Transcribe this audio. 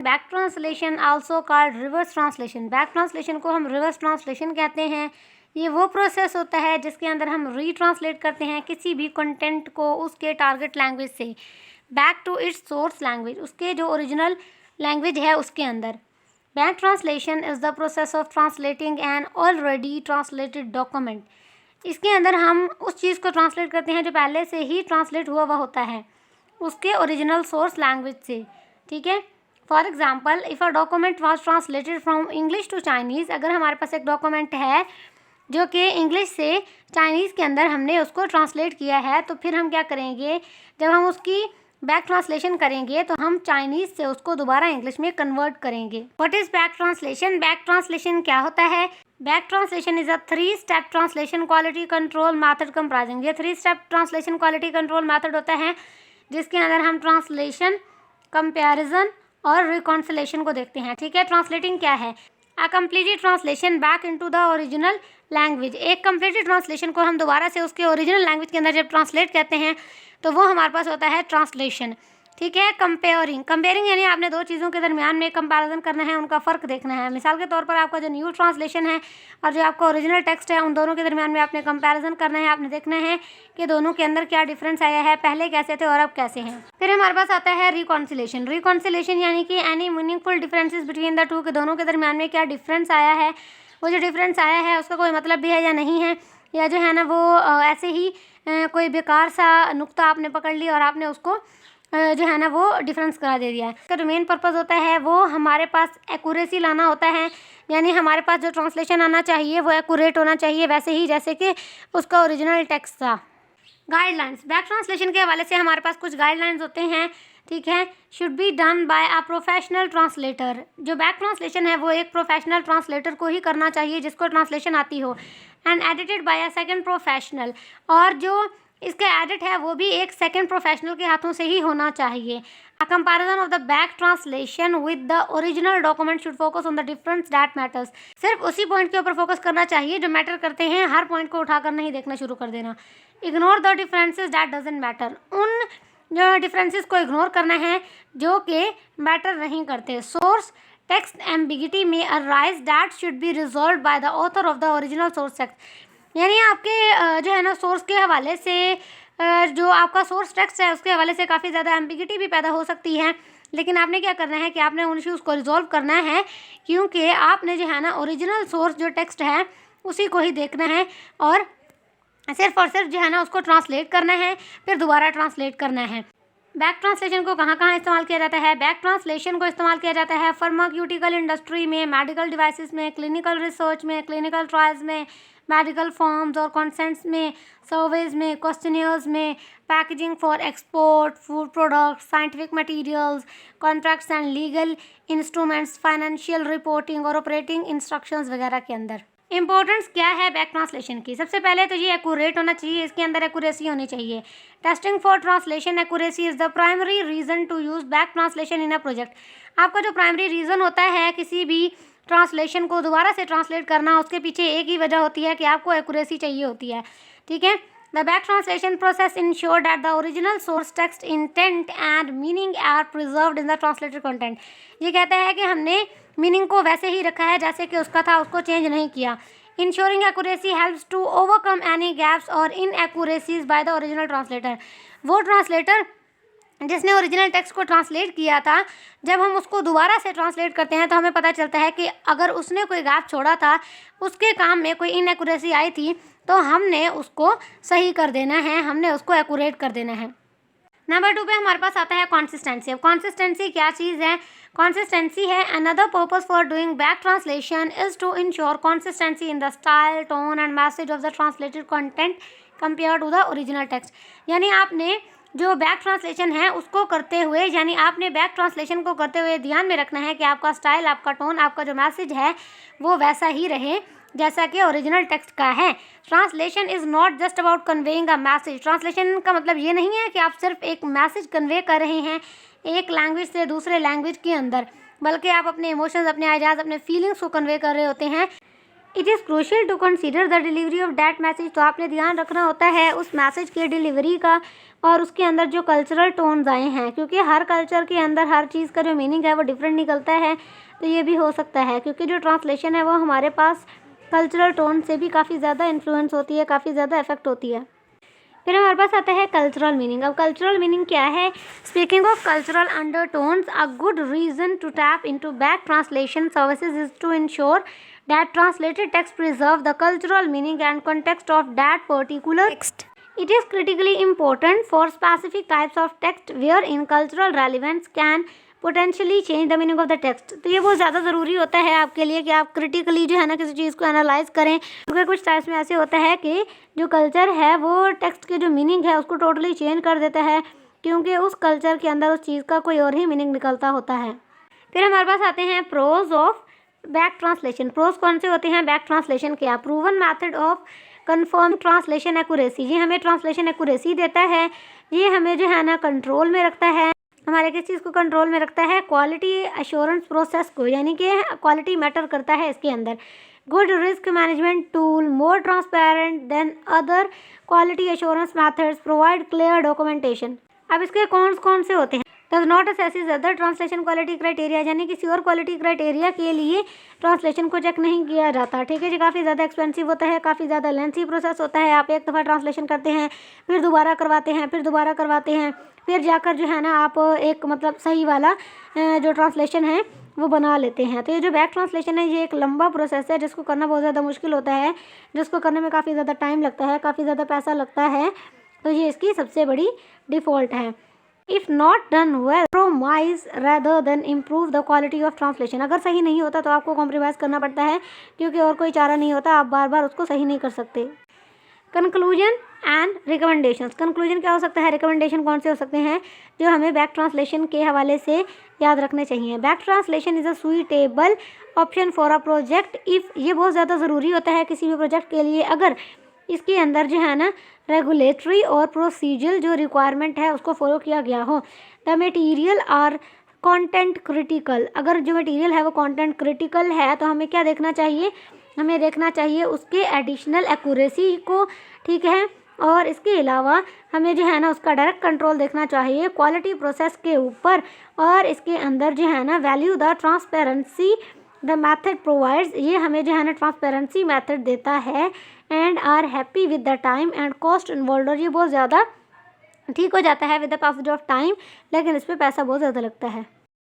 Back translation also called reverse translation. Back translation को हम reverse translation कहते हैं। ये वो प्रोसेस होता है जिसके अंदर हम रीट्रांसलेट करते हैं किसी भी कंटेंट को उसके टारगेट लैंग्वेज से back to its source language, उसके जो ओरिजिनल लैंग्वेज है उसके अंदर। Back translation is the process of translating an already translated document. इसके अंदर हम उस चीज़ को ट्रांसलेट करते हैं जो पहले से ही ट्रांसलेट हुआ हुआ होता है उसके ओरिजिनल सोर्स लैंग्वेज से, ठीक है। For example, if a document was translated from English to Chinese, अगर हमारे पास एक डॉक्यूमेंट है जो कि इंग्लिश से चाइनीज़ के अंदर हमने उसको ट्रांसलेट किया है, तो फिर हम क्या करेंगे, जब हम उसकी बैक ट्रांसलेशन करेंगे तो हम चाइनीज़ से उसको दोबारा इंग्लिश में कन्वर्ट करेंगे। What is back translation? Back translation क्या होता है? Back translation is a 3 step translation quality control method comprising. ये 3 step translation quality control method होता है जिसके अंदर हम ट्रांसलेशन, कंपैरिजन और रिकॉन्सिलेशन को देखते हैं, ठीक है। ट्रांसलेटिंग क्या है? A completed translation back into the original language. एक कंप्लीटेड ट्रांसलेशन को हम दोबारा से उसके ओरिजिनल लैंग्वेज के अंदर जब ट्रांसलेट करते हैं तो वो हमारे पास होता है ट्रांसलेशन, ठीक है। कंपेयरिंग यानी आपने दो चीज़ों के दरमियान में कंपैरिजन करना है, उनका फ़र्क देखना है। मिसाल के तौर पर आपका जो न्यू ट्रांसलेशन है और जो आपका ओरिजिनल टेक्स्ट है, उन दोनों के दरमियान में आपने कंपैरिजन करना है। आपने देखना है कि दोनों के अंदर क्या डिफरेंस आया है, पहले कैसे थे और अब कैसे हैं। फिर हमारे पास आता है रिकॉन्सिलेशन। रिकॉन्सिलेशन यानी कि any meaningful differences between the two, के दोनों के दरमियान में क्या डिफरेंस आया है, वो जो डिफरेंस आया है उसका कोई मतलब भी है या नहीं है, या जो है ना वो ऐसे ही कोई बेकार सा नुक्ता आपने पकड़ लिया और आपने उसको जो है ना वो डिफरेंस करा दे दिया है। इसका जो मेन पर्पज़ होता है वो हमारे पास एक्यूरेसी लाना होता है, यानी हमारे पास जो ट्रांसलेशन आना चाहिए वो एक्यूरेट होना चाहिए वैसे ही जैसे कि उसका ओरिजिनल टेक्स्ट था। गाइडलाइंस। बैक ट्रांसलेशन के हवाले से हमारे पास कुछ गाइडलाइंस होते हैं, ठीक है। Should be done by a professional translator. जो बैक ट्रांसलेशन है वो एक प्रोफेशनल ट्रांसलेटर को ही करना चाहिए जिसको ट्रांसलेशन आती हो। And edited by a second professional, और जो इसका एडिट है वो भी एक सेकंड प्रोफेशनल के हाथों से ही होना चाहिए। A comparison of the back translation with the original document should focus on the difference that matters. सिर्फ उसी पॉइंट के ऊपर फोकस करना चाहिए जो मैटर करते हैं, हर पॉइंट को उठाकर नहीं देखना शुरू कर देना। Ignore the differences that doesn't matter. उन जो डिफरेंसेस को इग्नोर करना है जो कि मैटर नहीं करते। सोर्स टेक्स्ट एम्बिगिटी में arise that should be resolve by the author of the original source text. यानी आपके जो है ना सोर्स के हवाले से जो आपका सोर्स टेक्स्ट है उसके हवाले से काफ़ी ज़्यादा एम्बिगिटी भी पैदा हो सकती है, लेकिन आपने क्या करना है कि आपने उन इश्यूज़ को रिजॉल्व करना है, क्योंकि आपने जो है ना ओरिजिनल सोर्स जो टेक्स्ट है उसी को ही देखना है और सिर्फ जो है ना उसको ट्रांसलेट करना है, फिर दोबारा ट्रांसलेट करना है। बैक ट्रांसलेशन को कहाँ कहाँ इस्तेमाल किया जाता है? बैक ट्रांसलेशन को इस्तेमाल किया जाता है फार्मास्यूटिकल इंडस्ट्री में, मेडिकल डिवाइसेस में, क्लिनिकल रिसर्च में, क्लिनिकल ट्रायल्स में, मेडिकल फॉर्म्स और कॉन्सेंट्स में, सर्वेज में, क्वेश्चनियर्स में, packaging for export, food products, scientific materials, contracts and legal instruments, financial reporting और ऑपरेटिंग इंस्ट्रक्शंस वगैरह के अंदर। इंपॉर्टेंस क्या है बैक ट्रांसलेशन की? सबसे पहले तो ये एक्यूरेट होना चाहिए, इसके अंदर एक्यूरेसी होनी चाहिए। Testing for translation accuracy is the primary reason to use back translation in a project. आपका जो प्राइमरी रीज़न होता है किसी भी ट्रांसलेशन को दोबारा से ट्रांसलेट करना, उसके पीछे एक ही वजह होती है कि आपको एक्यूरेसी चाहिए होती है, ठीक है। The back translation process ensure that the original source text intent and meaning are preserved in the translated content. ये कहता है कि हमने मीनिंग को वैसे ही रखा है जैसे कि उसका था, उसको चेंज नहीं किया। Ensuring accuracy helps to overcome any gaps और inaccuracies by the original translator. वो ट्रांसलेटर जिसने ओरिजिनल टेक्स्ट को ट्रांसलेट किया था, जब हम उसको दोबारा से ट्रांसलेट करते हैं तो हमें पता चलता है कि अगर उसने कोई गैप छोड़ा था, उसके काम में कोई इनएक्यूरेसी आई थी, तो हमने उसको सही कर देना है, हमने उसको एक्यूरेट कर देना है। नंबर 2 पे हमारे पास आता है कॉन्सिस्टेंसी। अब कॉन्सिस्टेंसी क्या चीज़ है? कॉन्सिस्टेंसी है another purpose for doing back translation is to ensure consistency in the style, tone and message of the translated content compare to the original text. यानी आपने जो बैक ट्रांसलेशन है उसको करते हुए, यानी आपने बैक ट्रांसलेशन को करते हुए ध्यान में रखना है कि आपका स्टाइल, आपका टोन, आपका जो मैसेज है वो वैसा ही रहे जैसा कि ओरिजिनल टेक्स्ट का है। Translation is not just about conveying a message. Translation का मतलब ये नहीं है कि आप सिर्फ एक मैसेज कन्वे कर रहे हैं एक लैंग्वेज से दूसरे लैंग्वेज के अंदर, बल्कि आप अपने इमोशंस, अपने आइडियाज़, अपने फीलिंग्स को कन्वे कर रहे होते हैं। It is crucial to consider the delivery of that message. तो आपने ध्यान रखना होता है उस मैसेज की डिलीवरी का और उसके अंदर जो कल्चरल टोन्स आए हैं, क्योंकि हर कल्चर के अंदर हर चीज़ का जो मीनिंग है वो डिफरेंट निकलता है। तो ये भी हो सकता है क्योंकि जो ट्रांसलेशन है वो हमारे पास कल्चरल टोन से भी काफ़ी ज़्यादा इन्फ्लुएंस होती है, काफ़ी ज़्यादा इफेक्ट होती है। फिर हमारे पास आता है कल्चरल मीनिंग। अब कल्चरल मीनिंग क्या है? Speaking of cultural undertones, a good reason to tap into back translation services is to ensure that translated text preserve the cultural meaning and context of that particular text. It is critically important for specific types of text wherein cultural relevance can potentially change the meaning of the text. तो ये बहुत ज़्यादा ज़रूरी होता है आपके लिए कि आप क्रिटिकली जो है ना किसी चीज़ को एनालाइज करें, क्योंकि कुछ टाइप्स में ऐसे होता है कि जो कल्चर है वो टेक्स्ट के जो मीनिंग है उसको टोटली चेंज कर देता है, क्योंकि उस कल्चर के अंदर उस चीज़ का कोई और ही मीनिंग निकलता होता है। फिर हमारे पास आते हैं pros of back translation. Pros कौन से होते हैं बैक ट्रांसलेशन के? Proven method of confirm translation accuracy. ये हमें ट्रांसलेशन एक्यूरेसी देता है, ये हमें जो है ना कंट्रोल में रखता है। हमारे किस चीज़ को कंट्रोल में रखता है? क्वालिटी एश्योरेंस प्रोसेस को, यानी कि क्वालिटी मैटर करता है इसके अंदर। Good risk management tool, more transparent than other quality assurance methods, provide clear documentation. अब इसके कौन से होते हैं? Does not assess other translation quality criteria, यानी किसी और क्वालिटी क्राइटेरिया के लिए ट्रांसलेशन को चेक नहीं किया जाता। ठीक है जी, काफ़ी ज़्यादा एक्सपेंसिव होता है, काफ़ी ज़्यादा लेंथी प्रोसेस होता है। आप एक दफ़ा ट्रांसलेशन करते हैं, फिर दोबारा करवाते हैं, फिर दोबारा करवाते हैं, फिर जाकर जो है ना आप एक मतलब सही वाला जो ट्रांसलेशन है वो बना लेते हैं। तो ये जो बैक ट्रांसलेशन है ये एक लंबा प्रोसेस है जिसको करना बहुत ज़्यादा मुश्किल होता है, जिसको करने में काफ़ी ज़्यादा टाइम लगता है, काफ़ी ज़्यादा पैसा लगता है। तो ये इसकी सबसे बड़ी डिफ़ॉल्ट है। If not done well, compromise rather than improve the quality of translation। अगर सही नहीं होता तो आपको कॉम्प्रोमाइज़ करना पड़ता है, क्योंकि और कोई चारा नहीं होता, आप बार बार उसको सही नहीं कर सकते। Conclusion and recommendations. कंक्लूजन क्या हो सकता है, रिकमेंडेशन कौन से हो सकते हैं जो हमें बैक ट्रांसलेशन के हवाले से याद रखने चाहिए? Back translation is a suitable option for a project if, ये बहुत ज़्यादा ज़रूरी होता है किसी भी प्रोजेक्ट के लिए अगर इसके अंदर जो है ना रेगुलेटरी और प्रोसीजरल जो रिक्वायरमेंट है उसको फॉलो किया गया हो। The material are content critical, अगर जो मटेरियल है वो कंटेंट क्रिटिकल है तो हमें क्या देखना चाहिए? हमें देखना चाहिए उसके एडिशनल एक्यूरेसी को, ठीक है, और इसके अलावा हमें जो है ना उसका डायरेक्ट कंट्रोल देखना चाहिए क्वालिटी प्रोसेस के ऊपर, और इसके अंदर जो है ना value the transparency the method provides, ये हमें जो है ना ट्रांसपेरेंसी मैथड देता है। And are happy with the time and cost involve, और ये बहुत ज़्यादा ठीक हो जाता है with the passage of time, लेकिन इस पर पैसा बहुत ज़्यादा लगता है।